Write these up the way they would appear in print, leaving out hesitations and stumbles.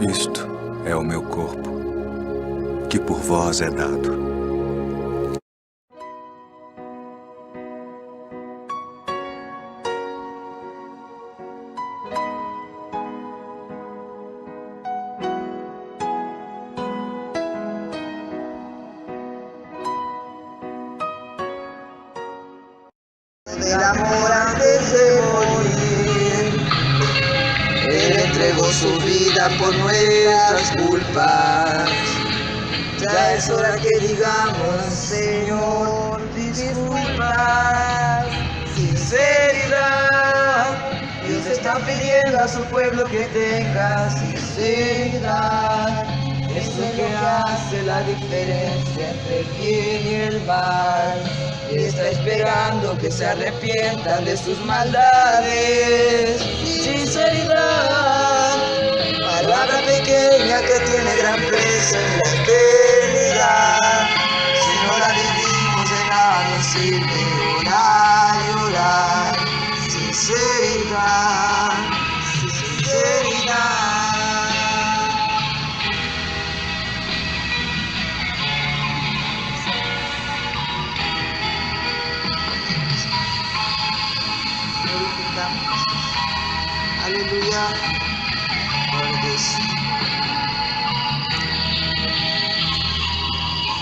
Isto é o meu corpo, que por vós é dado. El amor antes de morir, Él entregó su vida por nuestras culpas. Ya es hora que digamos, Señor, disculpas. Sinceridad, Dios está pidiendo a su pueblo que tenga sinceridad. Es lo que hace la diferencia entre el bien y el mal. Y está esperando que se arrepientan de sus maldades. Sinceridad, palabra pequeña que tiene gran peso en la eternidad. Si no la vivimos de nada nos sirve orar y orar. Sinceridad, sinceridad. Aleluya. Gloria a Dios.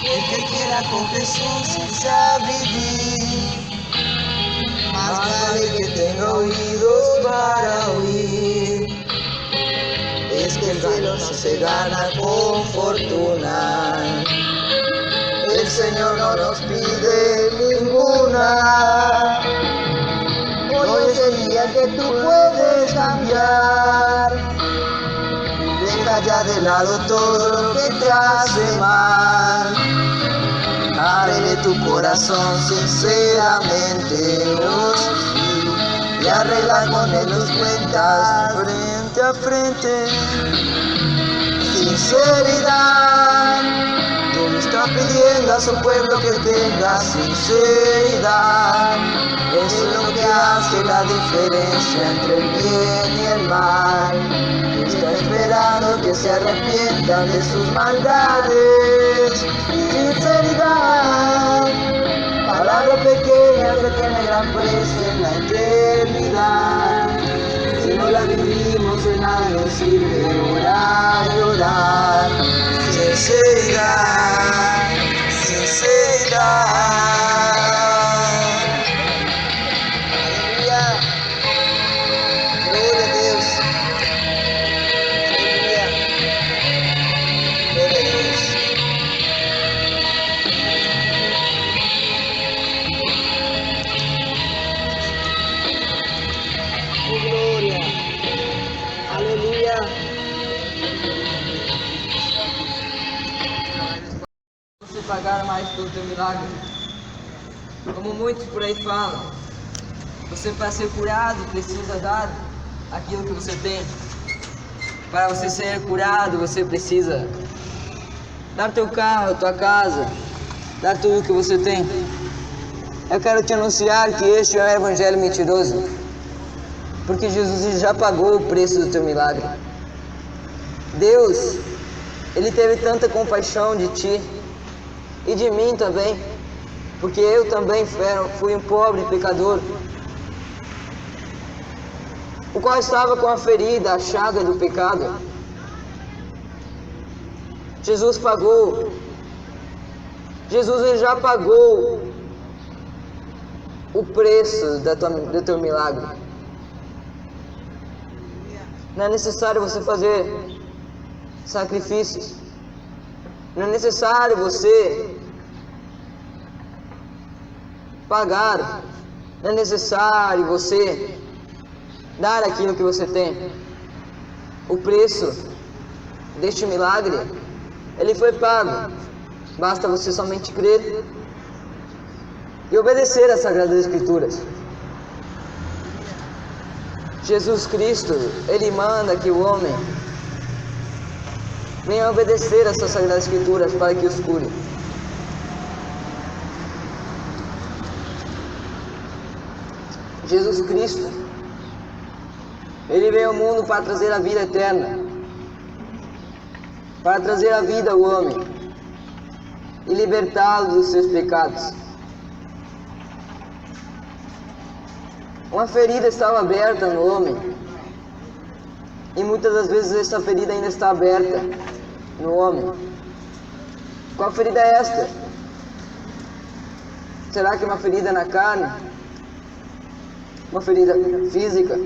El que quiera con Jesús se vivir, más vale que tenga oídos para oír. Es que el cielo no se gana con fortuna. El Señor no nos pide ninguna. Hoy es el día que tú puedes cambiar. Deja ya de lado todo lo que te hace mal. Abre de tu corazón sinceramente, oh sí, y arregla con él tus cuentas frente a frente. Sinceridad, Dios está pidiendo a su pueblo que tenga sinceridad. Eso es lo que hace la diferencia entre el bien y el mal. Está esperando que se arrepientan de sus maldades. Sinceridad, palabra pequeña que tiene gran precio en la eternidad. Si no la vivimos de nada nos sirve orar y orar. Sinceridad, sinceridad. Você pagar mais pelo teu milagre. Como muitos por aí falam, você para ser curado precisa dar aquilo que você tem. Para você ser curado você precisa dar teu carro, tua casa, dar tudo o que você tem. Eu quero te anunciar que este é um evangelho mentiroso, porque Jesus já pagou o preço do teu milagre. Deus, Ele teve tanta compaixão de ti e de mim também, porque eu também fui um pobre pecador, o qual estava com a ferida, a chaga do pecado. Jesus pagou. Jesus ele já pagou o preço do teu milagre. Não é necessário você fazer sacrifícios. Não é necessário você pagar. Não é necessário você dar aquilo que você tem. O preço deste milagre, ele foi pago. Basta você somente crer e obedecer às Sagradas Escrituras. Jesus Cristo, Ele manda que o homem venha obedecer às suas Sagradas Escrituras para que os cure. Jesus Cristo, Ele veio ao mundo para trazer a vida eterna. para trazer a vida ao homem e libertá-lo dos seus pecados. Uma ferida estava aberta no homem, e muitas das vezes essa ferida ainda está aberta no homem. Qual ferida é esta? Será que é uma ferida na carne? Uma ferida física?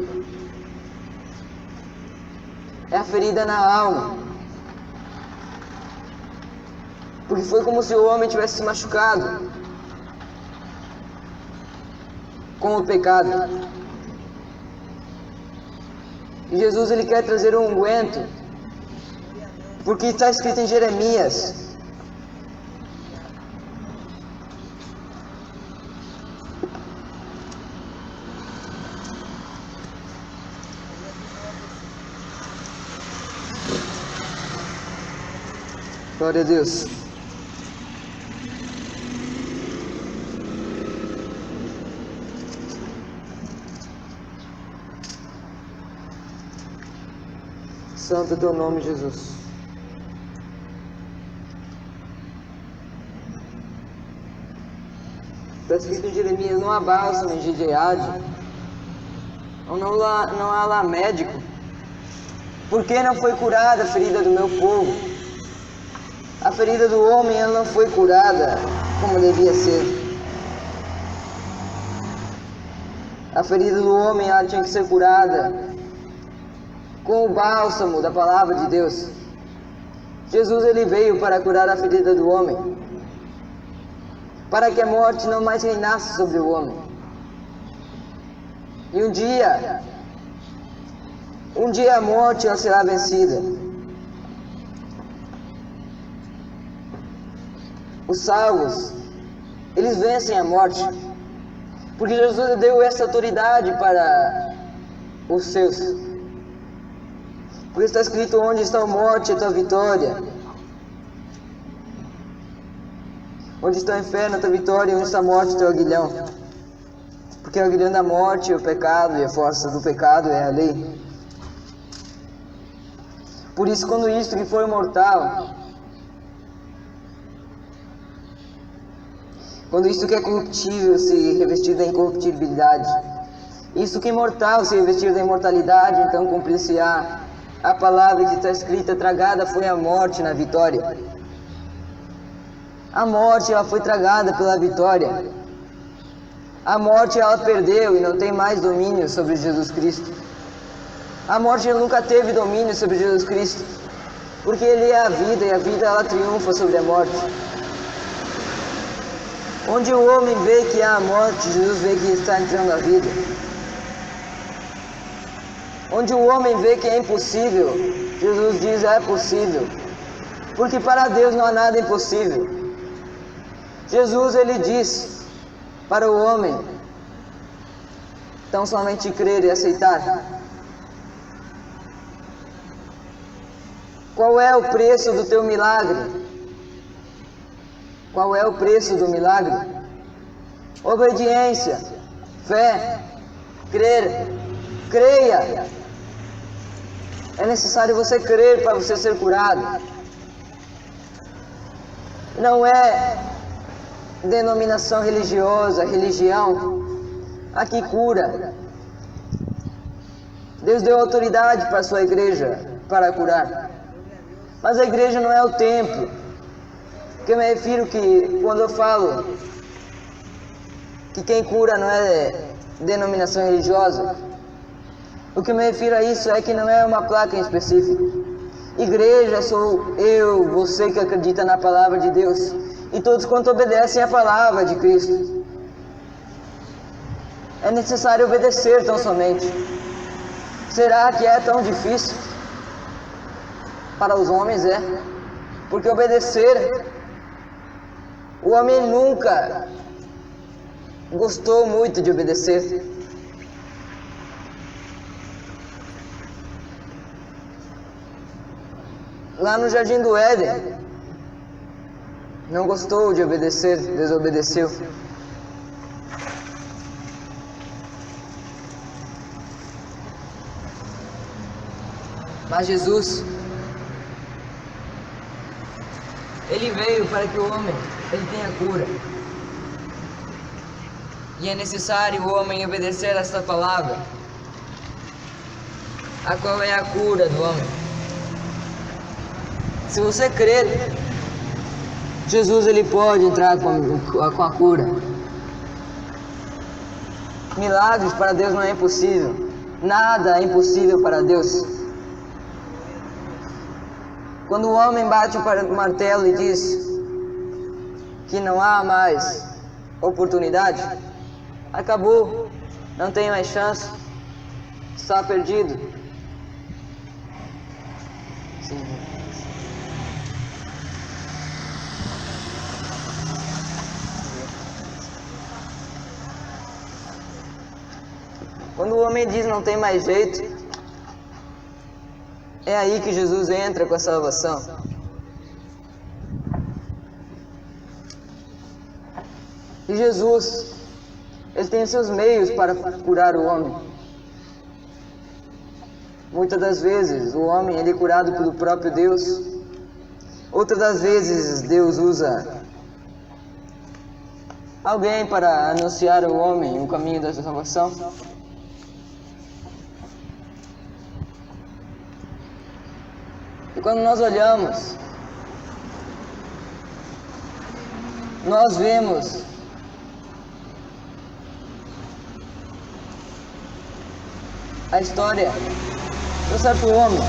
É a ferida na alma. Porque foi como se o homem tivesse se machucado com o pecado. E Jesus, ele quer trazer um unguento, porque está escrito em Jeremias: glória a Deus. Santo é teu nome, Jesus. Está escrito em Jeremias: não há bálsamo em Gileade, não há lá médico. Por que não foi curada a ferida do meu povo? A ferida do homem, ela não foi curada como devia ser. A ferida do homem, ela tinha que ser curada com o bálsamo da palavra de Deus. Jesus, ele veio para curar a ferida do homem, para que a morte não mais reinasse sobre o homem. E um dia a morte, ela será vencida. Os salvos, eles vencem a morte, porque Jesus deu essa autoridade para os seus. Porque está escrito: onde está a morte, a tua vitória. Onde está o inferno, a tua vitória, e onde está a morte, o teu aguilhão. Porque o aguilhão da morte é o pecado, e a força do pecado é a lei. Por isso, quando isto que for mortal, quando isto que é corruptível se revestir da incorruptibilidade, isto que é mortal se revestir da imortalidade, então cumprir-se-á a palavra que está escrita: tragada foi a morte na vitória. A morte, ela foi tragada pela vitória. A morte, ela perdeu e não tem mais domínio sobre Jesus Cristo. A morte, ela nunca teve domínio sobre Jesus Cristo, porque Ele é a vida, e a vida, ela triunfa sobre a morte. Onde o homem vê que há a morte, Jesus vê que está entrando a vida. Onde o homem vê que é impossível, Jesus diz: é possível. Porque para Deus não há nada impossível. Jesus, ele diz para o homem: tão somente crer e aceitar. Qual é o preço do teu milagre? Qual é o preço do milagre? Obediência, fé, crer. Creia. É necessário você crer para você ser curado. Não é denominação religiosa, religião, a que cura. Deus deu autoridade para a sua igreja para curar. Mas a igreja não é o templo. Porque eu me refiro que quando eu falo que quem cura não é denominação religiosa, o que eu me refiro a isso é que não é uma placa em específico. Igreja sou eu, você que acredita na palavra de Deus, e todos quanto obedecem à palavra de Cristo. É necessário obedecer tão somente. Será que é tão difícil? Para os homens é, porque obedecer, o homem nunca gostou muito de obedecer. Lá no Jardim do Éden, não gostou de obedecer, desobedeceu. Mas Jesus, Ele veio para que o homem ele tenha cura. E é necessário o homem obedecer a esta palavra, a qual é a cura do homem. Se você crer, Jesus ele pode entrar com a cura. Milagres para Deus não é impossível. Nada é impossível para Deus. Quando o homem bate o martelo e diz que não há mais oportunidade, acabou, não tem mais chance, está perdido. Sim. Quando o homem diz não tem mais jeito, é aí que Jesus entra com a salvação. E Jesus, ele tem seus meios para curar o homem. Muitas das vezes o homem ele é curado pelo próprio Deus. Outras das vezes Deus usa alguém para anunciar ao homem o caminho da salvação. E quando nós olhamos, nós vemos a história de um certo homem,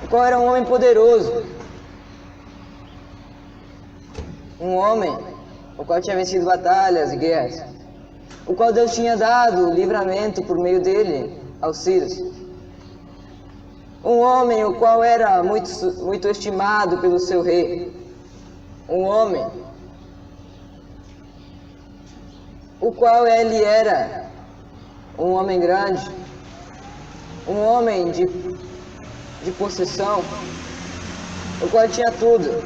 o qual era um homem poderoso, um homem o qual tinha vencido batalhas e guerras, o qual Deus tinha dado livramento por meio dele aos sírios. Um homem o qual era muito estimado pelo seu rei. Um homem o qual ele era um homem grande, um homem de possessão, o qual tinha tudo,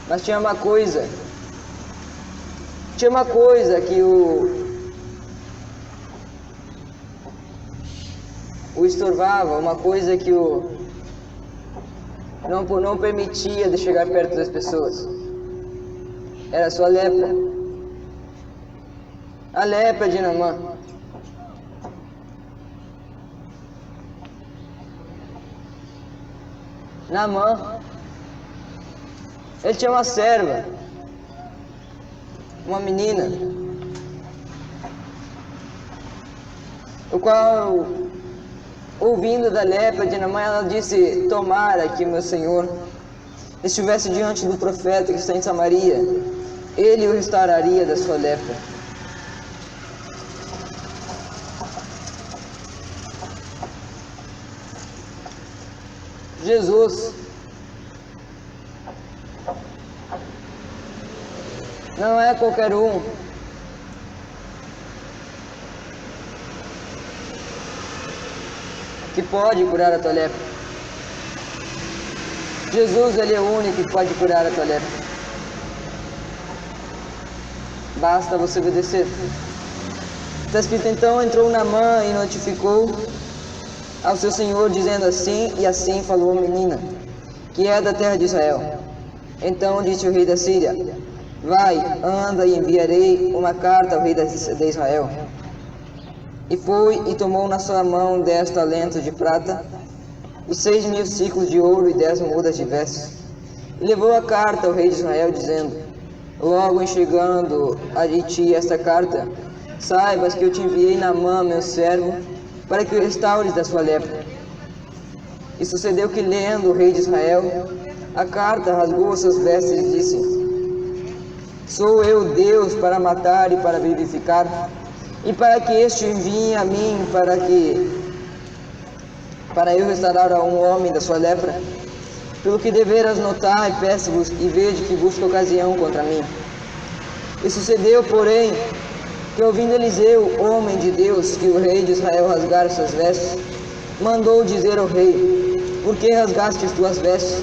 mas tinha uma coisa que o estorvava, uma coisa que o não permitia de chegar perto das pessoas. Era a sua lepra. A lepra de Naamã. Naamã, ele tinha uma serva, uma menina, o qual, ouvindo da lepra de Naamã, ela disse: tomara que meu senhor estivesse diante do profeta que está em Samaria, ele o restauraria da sua lepra. Jesus não é qualquer um. Que pode curar a tua lepra. Jesus, ele é o único que pode curar a tua lepra. Basta você obedecer. Está escrito: então entrou Naamã e notificou ao seu senhor, dizendo assim, e assim falou a menina, que é da terra de Israel. Então disse o rei da Síria: vai, anda e enviarei uma carta ao rei de Israel. E foi e tomou na sua mão 10 talentos de prata, e 6.000 ciclos de ouro, e 10 mudas de vestes. E levou a carta ao rei de Israel, dizendo: logo em chegando a ti esta carta, saibas que eu te enviei Naamã, meu servo, para que o restaures da sua lepra. E sucedeu que, lendo o rei de Israel a carta, rasgou as suas vestes e disse: sou eu Deus para matar e para vivificar, e para que este envie a mim, para eu restaurar a um homem da sua lepra? Pelo que deveras notar, e peço-vos, e vede que busca ocasião contra mim. E sucedeu, porém, que ouvindo Eliseu, homem de Deus, que o rei de Israel rasgara suas vestes, mandou dizer ao rei: por que rasgaste as tuas vestes?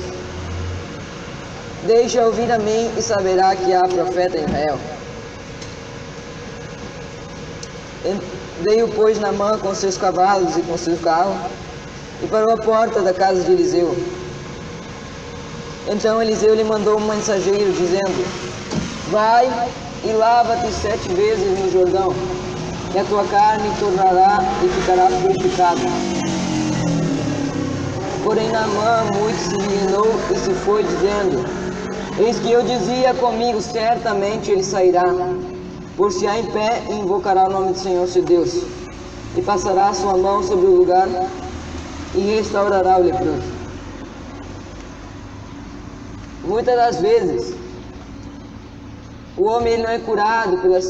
Deixa ouvir a mim, e saberá que há profeta em Israel. Veio, pois, Naamã com seus cavalos e com seu carro, e parou à porta da casa de Eliseu. Então Eliseu lhe mandou um mensageiro, dizendo: vai e lava-te 7 vezes no Jordão, e a tua carne tornará e ficará purificada. Porém Naamã muito se indignou e se foi, dizendo: eis que eu dizia comigo, certamente ele sairá, por-se-á em pé e invocará o nome do Senhor seu Deus, e passará a sua mão sobre o lugar e restaurará o leproso. Muitas das vezes, o homem ele não é curado pelo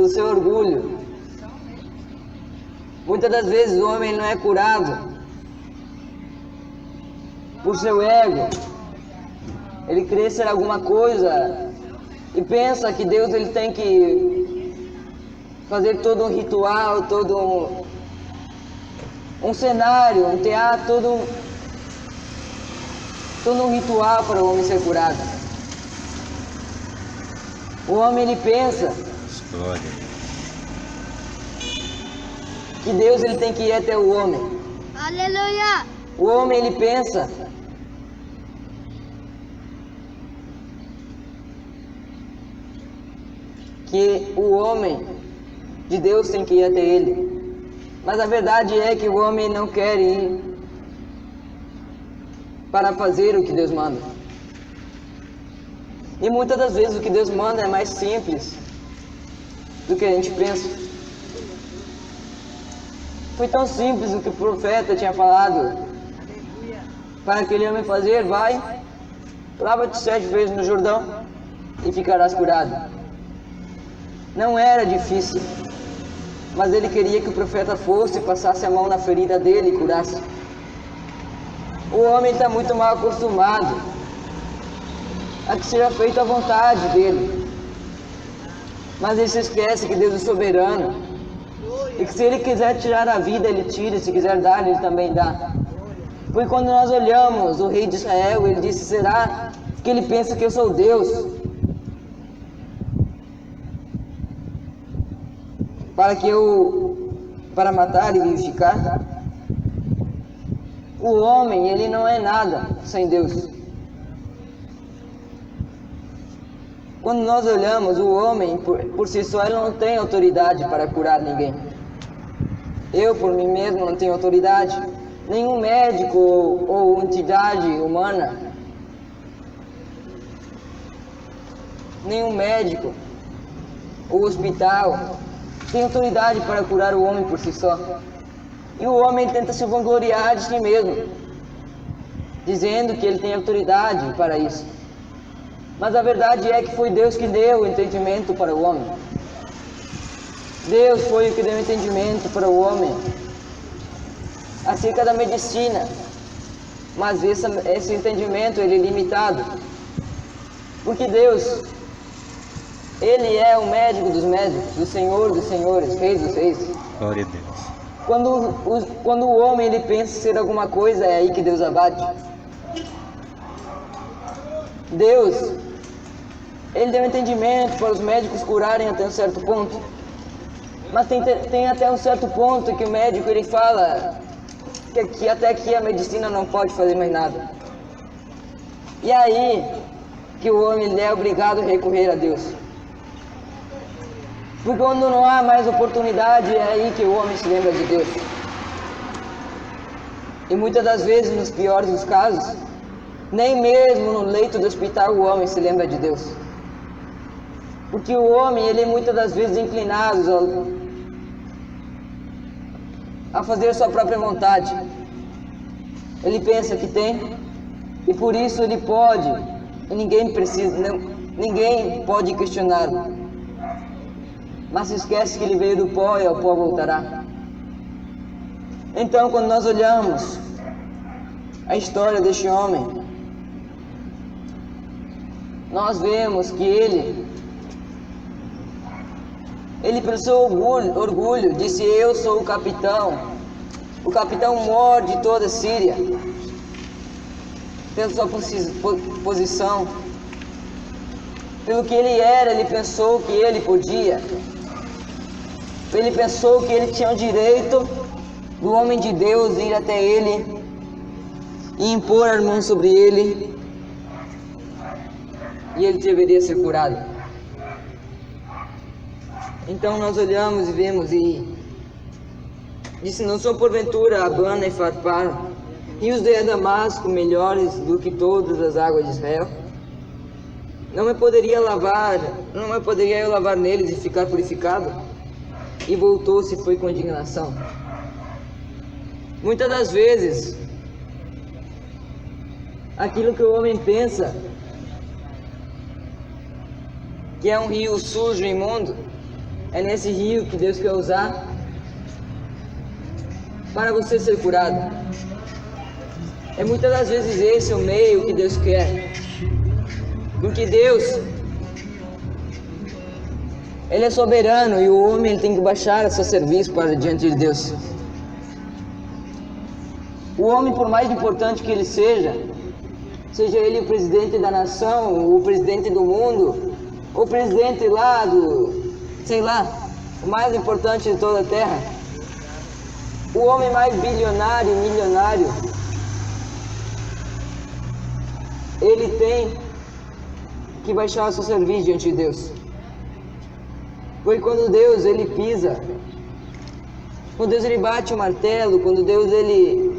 seu orgulho. Muitas das vezes o homem ele não é curado por seu ego. Ele crê ser alguma coisa e pensa que Deus ele tem que fazer todo um ritual, todo um cenário, um teatro, todo um ritual para o homem ser curado. O homem ele pensa que Deus ele tem que ir até o homem. Aleluia! O homem ele pensa que o homem de Deus tem que ir até ele. Mas a verdade é que o homem não quer ir para fazer o que Deus manda. E muitas das vezes o que Deus manda é mais simples do que a gente pensa. Foi tão simples o que o profeta tinha falado para aquele homem fazer: vai, lava-te 7 vezes no Jordão e ficarás curado. Não era difícil, mas ele queria que o profeta fosse, passasse a mão na ferida dele e curasse. O homem está muito mal acostumado a que seja feita a vontade dele, mas ele se esquece que Deus é soberano e que se ele quiser tirar a vida, ele tira, se quiser dar, ele também dá. Porque quando nós olhamos o rei de Israel, ele disse: será que ele pensa que eu sou Deus para matar e vivificar? O homem, ele não é nada sem Deus. Quando nós olhamos o homem, por si só, ele não tem autoridade para curar ninguém. Eu, por mim mesmo, não tenho autoridade. Nenhum médico ou entidade humana, nenhum médico ou hospital tem autoridade para curar o homem por si só. E o homem tenta se vangloriar de si mesmo, dizendo que ele tem autoridade para isso. Mas a verdade é que foi Deus que deu o entendimento para o homem. Deus foi o que deu o entendimento para o homem acerca da medicina. Mas esse entendimento ele é limitado, porque Deus, ele é o médico dos médicos, o Senhor dos senhores, Rei dos reis. Glória a Deus. Quando o homem ele pensa ser alguma coisa, é aí que Deus abate. Deus, ele deu entendimento para os médicos curarem até um certo ponto. Mas tem até um certo ponto que o médico ele fala que até aqui a medicina não pode fazer mais nada. E aí que o homem ele é obrigado a recorrer a Deus. Porque quando não há mais oportunidade, é aí que o homem se lembra de Deus. E muitas das vezes, nos piores dos casos, nem mesmo no leito do hospital o homem se lembra de Deus. Porque o homem, ele é muitas das vezes inclinado a fazer a sua própria vontade. Ele pensa que tem, e por isso ele pode, e ninguém pode questioná-lo. Mas se esquece que ele veio do pó e ao pó voltará. Então, quando nós olhamos a história deste homem, nós vemos que ele pelo seu orgulho, disse: eu sou o capitão maior de toda a Síria. Pela sua posição, pelo que ele era, ele pensou que ele podia. Ele pensou que ele tinha o direito do homem de Deus ir até ele e impor a mão sobre ele e ele deveria ser curado. Então nós olhamos e vemos e disse: não são porventura Abana e Farpar, rios de Damasco melhores do que todas as águas de Israel? Não me poderia eu lavar neles e ficar purificado? E voltou-se e foi com indignação. Muitas das vezes, aquilo que o homem pensa que é um rio sujo e imundo, é nesse rio que Deus quer usar para você ser curado. É muitas das vezes esse o meio que Deus quer. Porque Deus, Ele é soberano e o homem ele tem que baixar a seu serviço para diante de Deus. O homem, por mais importante que ele seja ele o presidente da nação, o presidente do mundo, o presidente lá o mais importante de toda a terra, o homem mais bilionário e milionário, ele tem que baixar o seu serviço diante de Deus. Porque quando Deus ele pisa, quando Deus ele bate o martelo, quando Deus ele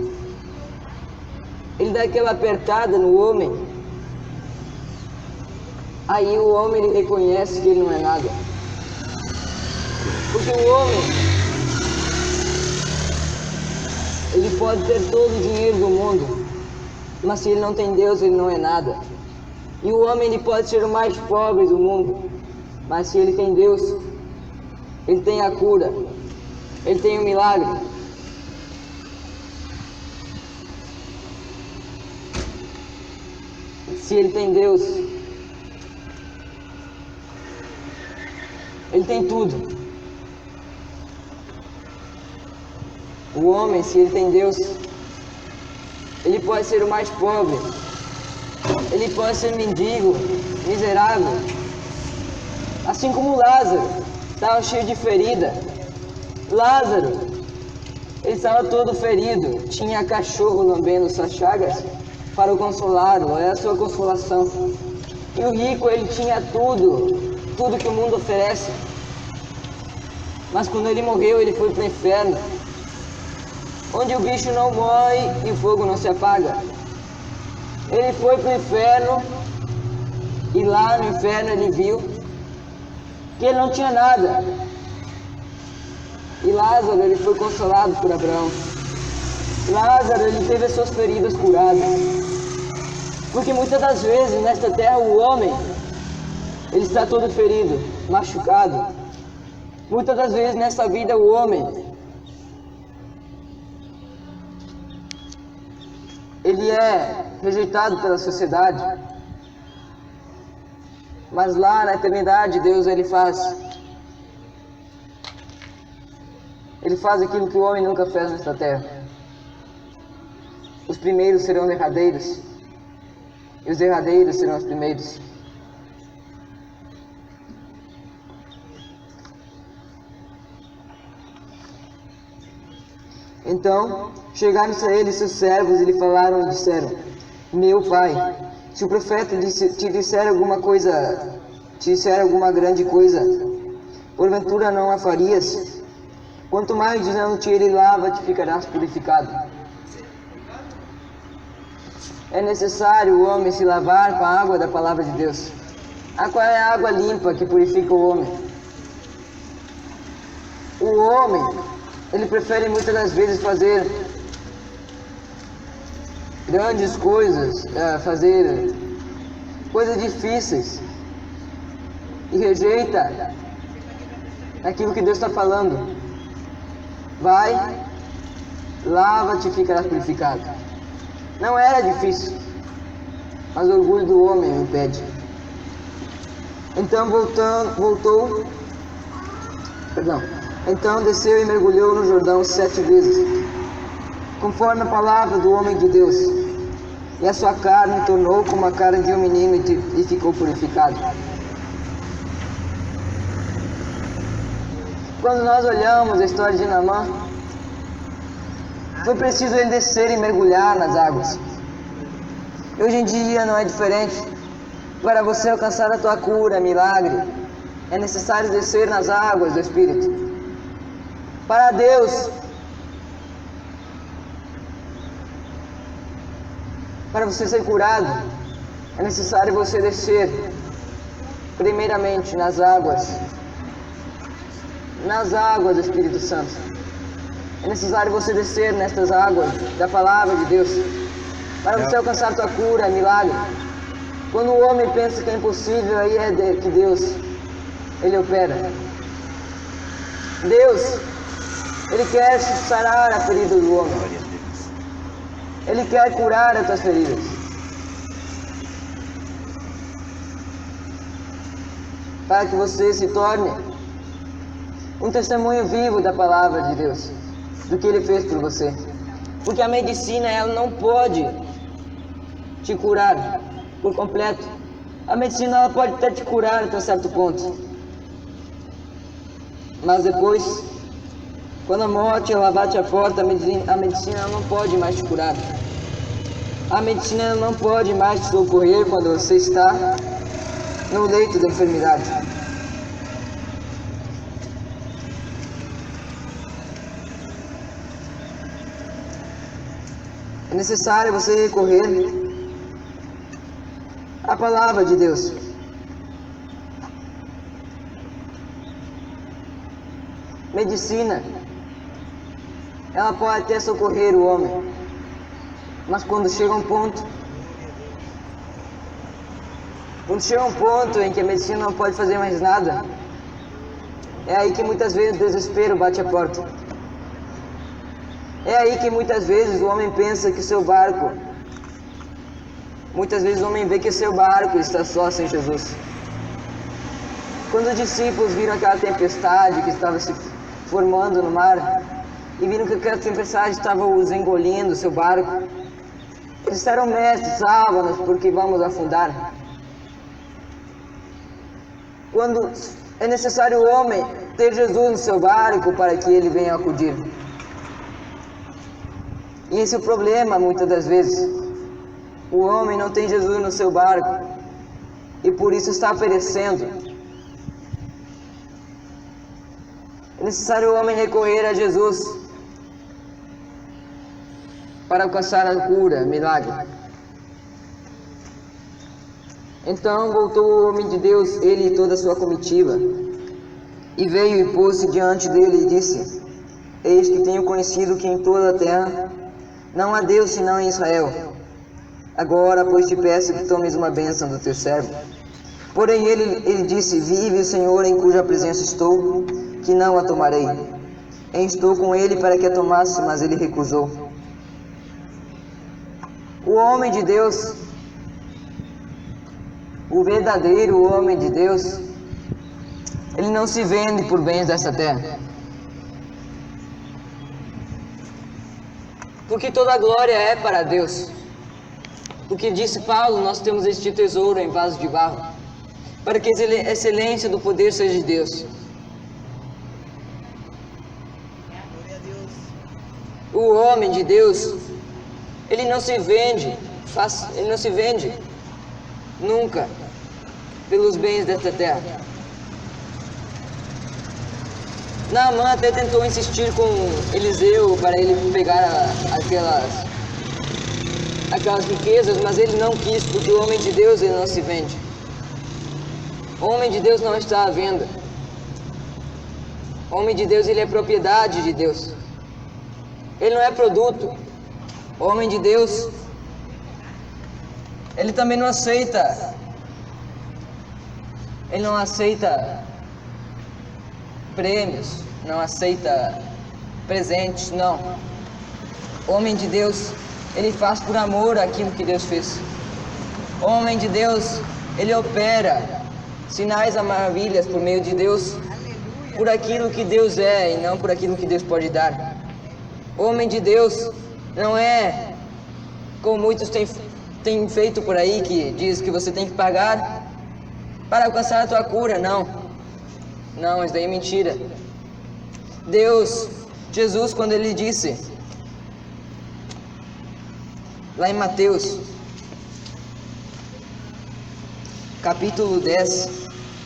dá aquela apertada no homem, aí o homem ele reconhece que ele não é nada. Porque o homem ele pode ter todo o dinheiro do mundo, mas se ele não tem Deus, ele não é nada. E o homem ele pode ser o mais pobre do mundo, mas se ele tem Deus, ele tem a cura, ele tem o milagre. Se ele tem Deus, ele tem tudo. O homem, se ele tem Deus, ele pode ser o mais pobre, ele pode ser mendigo, miserável, assim como Lázaro estava cheio de ferida. Lázaro, ele estava todo ferido, tinha cachorro lambendo suas chagas para o consolá-lo, é a sua consolação. E o rico, ele tinha tudo que o mundo oferece, mas quando ele morreu, ele foi para o inferno, onde o bicho não morre e o fogo não se apaga. Ele foi para o inferno e lá no inferno ele viu que ele não tinha nada. E Lázaro, ele foi consolado por Abraão. Lázaro, ele teve as suas feridas curadas. Porque muitas das vezes nesta terra o homem, ele está todo ferido, machucado. Muitas das vezes nesta vida o homem, ele é rejeitado pela sociedade. Mas lá na eternidade Deus ele faz aquilo que o homem nunca fez nesta terra. Os primeiros serão derradeiros e os derradeiros serão os primeiros. Então chegaram-se a ele seus servos e lhe falaram e disseram: meu pai, se o profeta te disser alguma grande coisa, porventura não a farias? Quanto mais dizendo-te ele, lava-te, ficarás purificado. É necessário o homem se lavar com a água da palavra de Deus. Qual é a água limpa que purifica o homem? O homem, ele prefere muitas das vezes fazer grandes coisas, fazer coisas difíceis e rejeita aquilo que Deus está falando. Vai, lava-te e ficarás purificado. Não era difícil, mas o orgulho do homem o impede. Então Então desceu e mergulhou no Jordão 7 vezes, conforme a palavra do homem de Deus, e a sua carne tornou como a carne de um menino e ficou purificado. Quando nós olhamos a história de Naamã, foi preciso ele descer e mergulhar nas águas. E hoje em dia não é diferente. para você alcançar a tua cura, milagre, é necessário descer nas águas do Espírito. Para Deus, para você ser curado, é necessário você descer primeiramente nas águas do Espírito Santo. É necessário você descer nestas águas da palavra de Deus para você alcançar a tua cura, milagre. Quando o homem pensa que é impossível, aí é que Deus, Ele opera. Deus, Ele quer sarar a ferida do homem. Ele quer curar as tuas feridas. Para que você se torne um testemunho vivo da palavra de Deus, do que Ele fez por você. Porque a medicina, ela não pode te curar por completo. A medicina, ela pode até te curar até certo ponto. Mas depois, quando a morte ela bate a porta, a medicina ela não pode mais te curar. A medicina ela não pode mais te socorrer quando você está no leito da enfermidade. É necessário você recorrer à palavra de Deus. Medicina, ela pode até socorrer o homem, mas quando chega um ponto em que a medicina não pode fazer mais nada, é aí que muitas vezes o desespero bate a porta. É aí que muitas vezes o homem pensa que seu barco, muitas vezes o homem vê que seu barco está só sem Jesus. Quando os discípulos viram aquela tempestade que estava se formando no mar, e viram que aquela tempestade estava os engolindo, seu barco, eles disseram: mestre, salva-nos, porque vamos afundar. Quando é necessário o homem ter Jesus no seu barco para que ele venha acudir. E esse é o problema, muitas das vezes. O homem não tem Jesus no seu barco e por isso está perecendo. É necessário o homem recorrer a Jesus para alcançar a cura, milagre. Então voltou o homem de Deus, ele e toda a sua comitiva, e veio e pôs-se diante dele e disse: eis que tenho conhecido que em toda a terra não há Deus senão em Israel. Agora, pois, te peço que tomes uma bênção do teu servo. Porém ele disse: vive o Senhor em cuja presença estou, que não a tomarei. Estou com ele para que a tomasse, mas ele recusou. O homem de Deus, o verdadeiro homem de Deus, ele não se vende por bens desta terra. Porque toda a glória é para Deus. Porque disse Paulo: nós temos este tesouro em vaso de barro, para que a excelência do poder seja de Deus. O homem de Deus, ele não se vende, nunca pelos bens desta terra. Naamã até tentou insistir com Eliseu para ele pegar aquelas riquezas, mas ele não quis, porque o homem de Deus ele não se vende. O homem de Deus não está à venda. O homem de Deus ele é propriedade de Deus. Ele não é produto. O homem de Deus ele também não aceita. Ele não aceita prêmios, não aceita presentes, não. O homem de Deus, ele faz por amor aquilo que Deus fez. O homem de Deus, ele opera sinais e maravilhas por meio de Deus, por aquilo que Deus é e não por aquilo que Deus pode dar. O homem de Deus não é como muitos têm feito por aí, que diz que você tem que pagar para alcançar a tua cura. Não, isso daí é mentira. Deus, Jesus, quando ele disse, lá em Mateus, capítulo 10,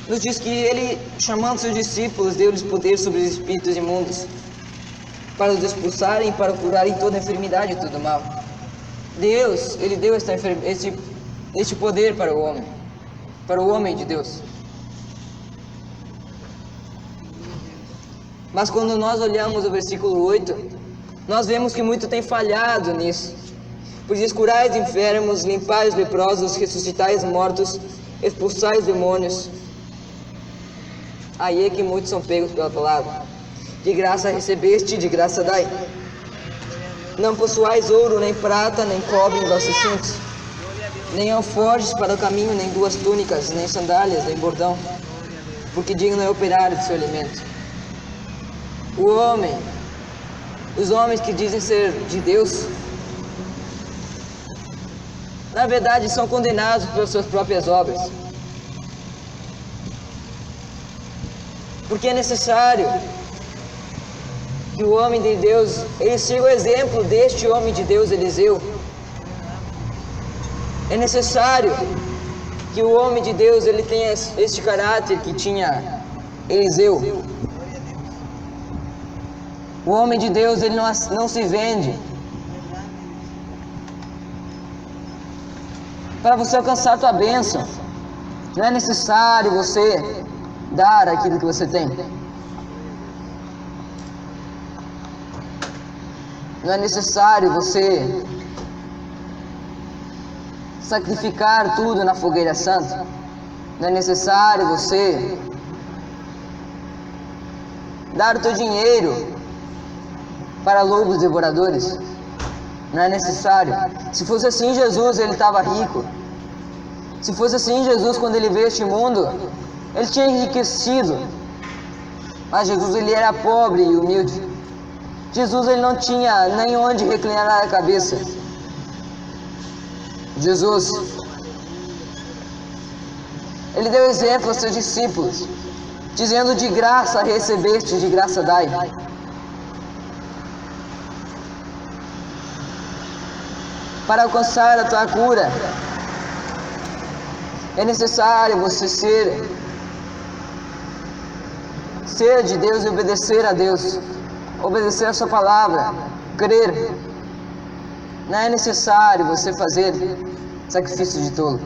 nos diz que ele, chamando seus discípulos, deu-lhes poder sobre os espíritos imundos, para os expulsarem e para curarem toda enfermidade e todo mal. Deus, ele deu este poder para o homem de Deus. Mas quando nós olhamos o versículo 8, nós vemos que muito tem falhado nisso. Pois diz: curai os enfermos, limpai os leprosos, ressuscitai os mortos, expulsai os demônios. Aí é que muitos são pegos pela palavra. De graça recebeste, de graça dai. Não possuais ouro, nem prata, nem cobre em vossos cintos, nem alforjes para o caminho, nem 2 túnicas, nem sandálias, nem bordão, porque digno é operar do seu alimento. Os homens que dizem ser de Deus, na verdade são condenados pelas suas próprias obras. Porque é necessário que o homem de Deus, ele siga o exemplo deste homem de Deus, Eliseu. É necessário que o homem de Deus, ele tenha este caráter que tinha Eliseu. O homem de Deus, ele não se vende. Para você alcançar a tua bênção, não é necessário você dar aquilo que você tem. Não é necessário você sacrificar tudo na fogueira santa. Não é necessário você dar o teu dinheiro para lobos devoradores. Não é necessário. Se fosse assim, Jesus, ele estava rico. Se fosse assim, Jesus, quando ele veio a este mundo, ele tinha enriquecido. Mas Jesus, ele era pobre e humilde. Jesus, ele não tinha nem onde reclinar a cabeça. Jesus, ele deu exemplo aos seus discípulos, dizendo: de graça recebeste, de graça dai. Para alcançar a tua cura, é necessário você ser de Deus e obedecer a Deus, obedecer a sua palavra, crer. Não é necessário você fazer sacrifício de tolo.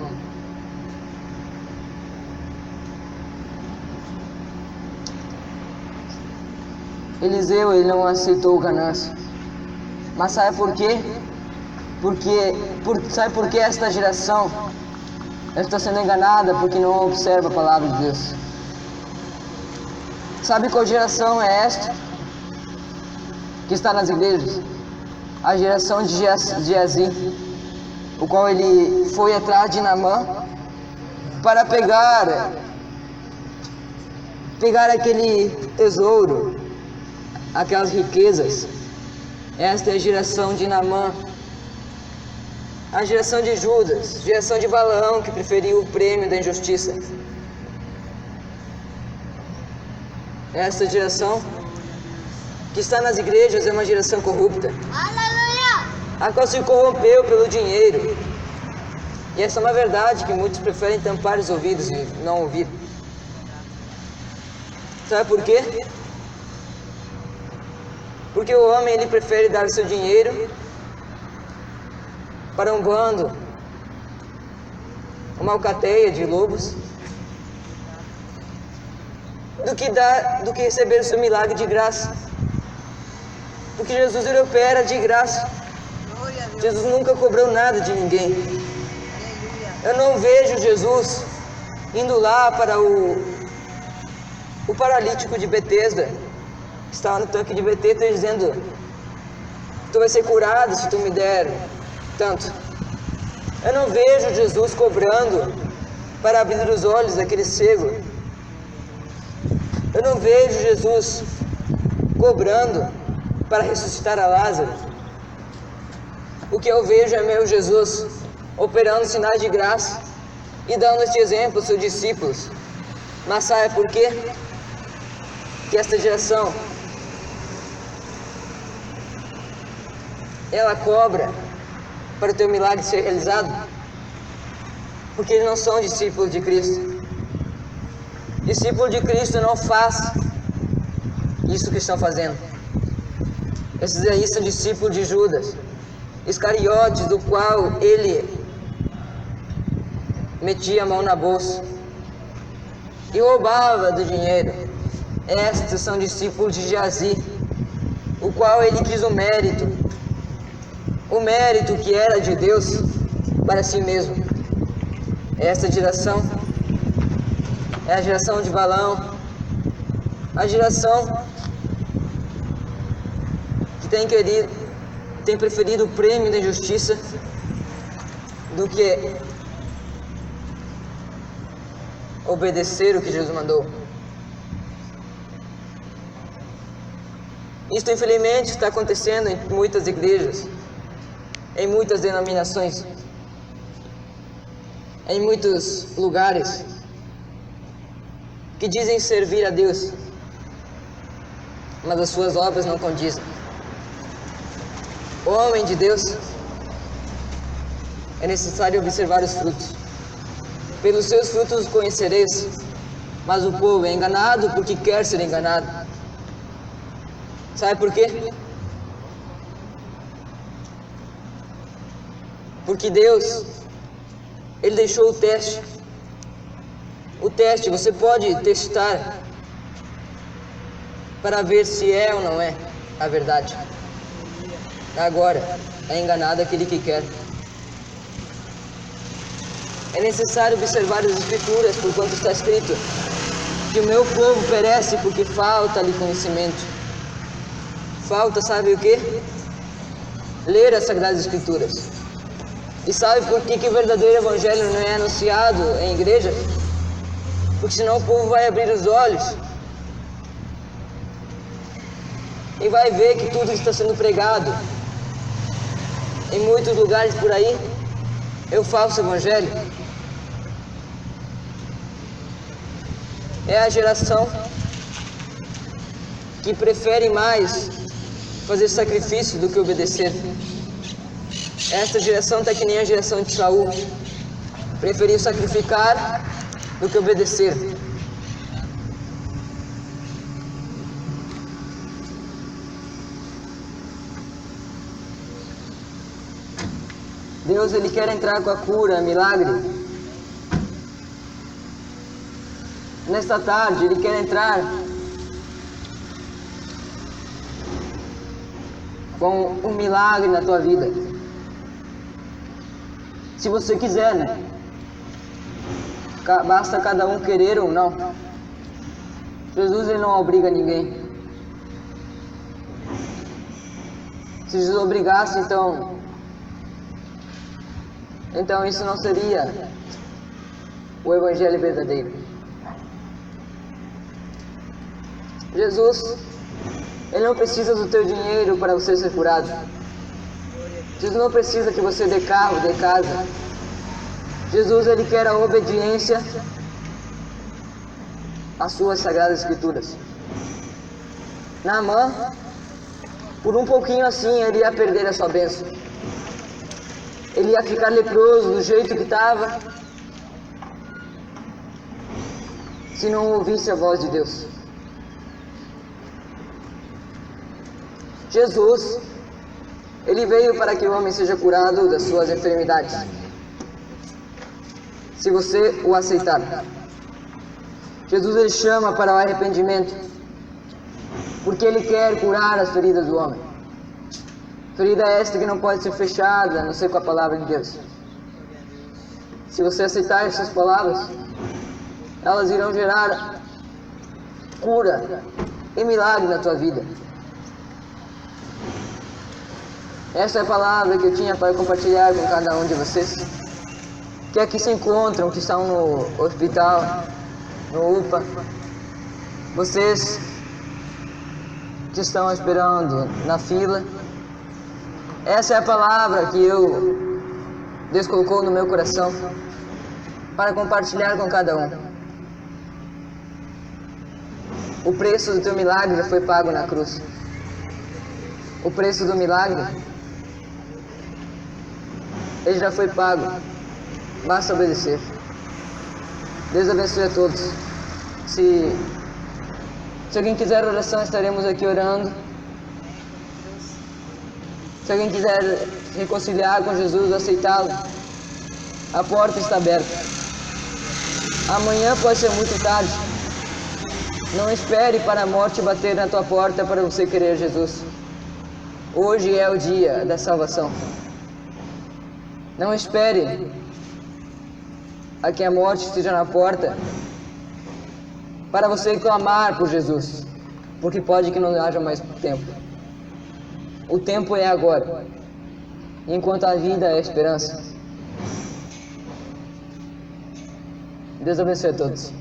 Eliseu, ele não aceitou ganância. Mas sabe por quê? Sabe por que esta geração está sendo enganada? Porque não observa a palavra de Deus. Sabe qual geração é esta que está nas igrejas? A geração de Geazi, o qual ele foi atrás de Naamã para pegar aquele tesouro, aquelas riquezas. Esta é a geração de Naamã. A geração de Judas, geração de Balaão, que preferiu o prêmio da injustiça. Essa geração que está nas igrejas é uma geração corrupta. Aleluia! A qual se corrompeu pelo dinheiro. E essa é uma verdade que muitos preferem tampar os ouvidos e não ouvir. Sabe por quê? Porque o homem, ele prefere dar seu dinheiro para um bando, uma alcateia de lobos, do que receber o seu milagre de graça. Porque Jesus, ele opera de graça. Jesus nunca cobrou nada de ninguém. Eu não vejo Jesus indo lá para o paralítico de Betesda, que estava no tanque de Betesda, dizendo: tu vai ser curado se tu me der tanto. Eu não vejo Jesus cobrando para abrir os olhos daquele cego. Eu não vejo Jesus cobrando para ressuscitar a Lázaro. O que eu vejo é meu Jesus operando sinais de graça e dando este exemplo aos seus discípulos. Mas sabe por quê? Que esta geração, ela cobra para o teu milagre ser realizado. porque eles não são discípulos de Cristo. Discípulo de Cristo não faz isso que estão fazendo. Esses aí são discípulos de Judas Iscariotes, do qual ele metia a mão na bolsa e roubava do dinheiro. Estes são discípulos de Jazi, o qual ele quis o mérito que era de Deus para si mesmo. Esta geração é a geração de Balaão, a geração que tem preferido o prêmio da injustiça do que obedecer o que Jesus mandou. Isto, infelizmente, está acontecendo em muitas igrejas, em muitas denominações, em muitos lugares que dizem servir a Deus, mas as suas obras não condizem. O homem de Deus é necessário observar os frutos. Pelos seus frutos os conhecereis, mas o povo é enganado porque quer ser enganado. Sabe por quê? Porque Deus, Ele deixou o teste. O teste, você pode testar para ver se é ou não é a verdade. Agora, é enganado aquele que quer. É necessário observar as Escrituras, porquanto está escrito que o meu povo perece porque falta-lhe conhecimento. Falta, sabe o quê? Ler as Sagradas Escrituras. E sabe por que o verdadeiro Evangelho não é anunciado em igreja? Porque senão o povo vai abrir os olhos e vai ver que tudo que está sendo pregado em muitos lugares por aí é o falso Evangelho. É a geração que prefere mais fazer sacrifício do que obedecer. Esta geração está que nem a geração de Saul. Preferiu sacrificar do que obedecer. Deus, Ele quer entrar com a cura, milagre. Nesta tarde, Ele quer entrar com um milagre na tua vida. Se você quiser, né? Basta cada um querer ou não. Jesus, Ele não obriga ninguém. Se Jesus obrigasse, então isso não seria o Evangelho verdadeiro. Jesus, Ele não precisa do teu dinheiro para você ser curado. Jesus não precisa que você dê carro, dê casa. Jesus, Ele quer a obediência às suas Sagradas Escrituras. Naamã, por um pouquinho assim, ele ia perder a sua bênção. Ele ia ficar leproso do jeito que estava, se não ouvisse a voz de Deus. Jesus, Ele veio para que o homem seja curado das suas enfermidades. Se você o aceitar. Jesus, Ele chama para o arrependimento, porque Ele quer curar as feridas do homem. Ferida esta que não pode ser fechada, a não ser com a palavra de Deus. Se você aceitar essas palavras, elas irão gerar cura e milagre na tua vida. Esta é a palavra que eu tinha para compartilhar com cada um de vocês, que aqui se encontram, que estão no hospital, no UPA. Vocês que estão esperando na fila. Essa é a palavra que Deus colocou no meu coração para compartilhar com cada um. O preço do teu milagre já foi pago na cruz. O preço do milagre, ele já foi pago. basta obedecer. Deus abençoe a todos. Se alguém quiser oração, estaremos aqui orando. Se alguém quiser se reconciliar com Jesus, aceitá-lo, a porta está aberta. Amanhã pode ser muito tarde. Não espere para a morte bater na tua porta para você querer Jesus. Hoje é o dia da salvação. Não espere a que a morte esteja na porta para você clamar por Jesus, porque pode que não haja mais tempo. O tempo é agora, enquanto a vida é a esperança. Deus abençoe a todos.